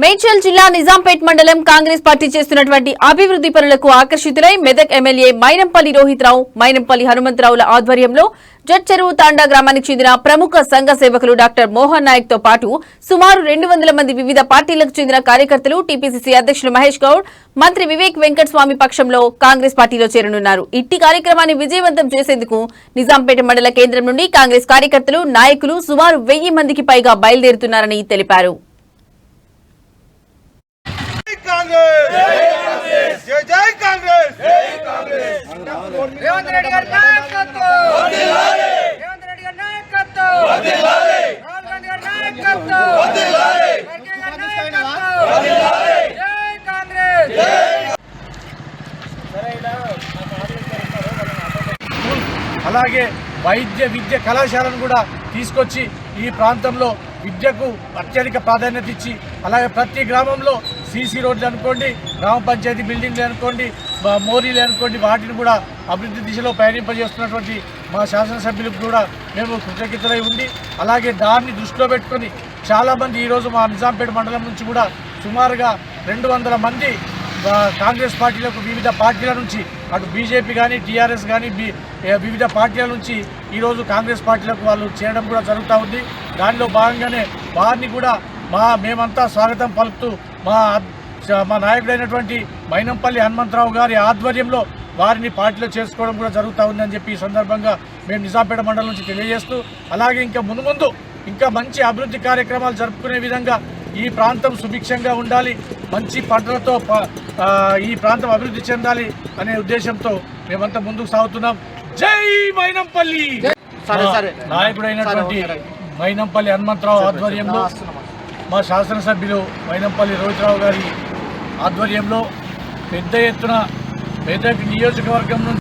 మేడ్చల్ జిల్లా నిజాంపేట్ మండలం కాంగ్రెస్ పార్టీ చేస్తున్నటువంటి అభివృద్ధి పనులకు ఆకర్షితులై మెదక్ ఎమ్మెల్యే మైనంపల్లి రోహిత్రావు, మైనంపల్లి హనుమంతరావుల ఆధ్వర్యంలో జట్ చెరువు తాండా గ్రామానికి చెందిన ప్రముఖ సంఘ సేవకులు డాక్టర్ మోహన్ నాయక్ తో పాటు సుమారు 200 మంది వివిధ పార్టీలకు చెందిన కార్యకర్తలు, టీపీసీసీ అధ్యక్షులు మహేష్ గౌడ్, మంత్రి వివేక్ వెంకట స్వామి పక్షంలో కాంగ్రెస్ పార్టీలో చేరనున్నారు. ఇట్టి కార్యక్రమాన్ని విజయవంతం చేసేందుకు నిజాంపేట మండల కేంద్రం నుండి కాంగ్రెస్ కార్యకర్తలు, నాయకులు సుమారు 1000 మందికి పైగా బయలుదేరుతున్నారని తెలిపారు. जय जय कांग्रेस रेवंत रेड्डी गारी नायकत्వం रेवंत रेड्डी गारी नायकत्వం राहुल गांधी गारी नायकत्వం खड़गे गारी नायकत्వం जय कांग्रेस అలాగే వైద్య విద్య కళాశాలను కూడా తీసుకొచ్చి ఈ ప్రాంతంలో విద్యకు అత్యధిక ప్రాధాన్యత ఇచ్చి, అలాగే ప్రతి గ్రామంలో సీసీ రోడ్లు అనుకోండి, గ్రామ పంచాయతీ బిల్డింగ్లు అనుకోండి, మోరీలు అనుకోండి, వాటిని కూడా అభివృద్ధి దిశలో ప్రయాణింపజేస్తున్నటువంటి మా శాసనసభ్యులకు కూడా మేము కృతజ్ఞతలై ఉండి, అలాగే దాన్ని దృష్టిలో పెట్టుకొని చాలామంది ఈరోజు మా నిజాంపేట మండలం నుంచి కూడా సుమారుగా 200 మంది కాంగ్రెస్ పార్టీలకు వివిధ పార్టీల నుంచి, అటు బీజేపీ కానీ టీఆర్ఎస్ కానీ వివిధ పార్టీల నుంచి ఈరోజు కాంగ్రెస్ పార్టీలకు వాళ్ళు చేరడం కూడా జరుగుతూ ఉంది. దానిలో భాగంగానే వారిని కూడా మేమంతా స్వాగతం పలుకుతూ మా నాయకుడైనటువంటి మైనంపల్లి హనుమంతరావు గారి ఆధ్వర్యంలో వారిని పార్టీలో చేసుకోవడం కూడా జరుగుతూ ఉందని చెప్పి ఈ సందర్భంగా మేము నిజాంపేట మండలం నుంచి తెలియజేస్తూ, అలాగే ఇంకా ముందు ఇంకా మంచి అభివృద్ధి కార్యక్రమాలు జరుపుకునే విధంగా ఈ ప్రాంతం సుభిక్షంగా ఉండాలి, మంచి పంటలతో ఈ ప్రాంతం అభివృద్ధి చెందాలి అనే ఉద్దేశంతో మేమంతా ముందుకు సాగుతున్నాం. జై మైనంపల్లి. నాయకుడైనటువంటి మైనంపల్లి హనుమంతరావు ఆధ్వర్యంలో, మా శాసనసభ్యులు మైనంపల్లి రోహిత్రావు గారి ఆధ్వర్యంలో పెద్ద ఎత్తున మెదక్ నియోజకవర్గం నుంచి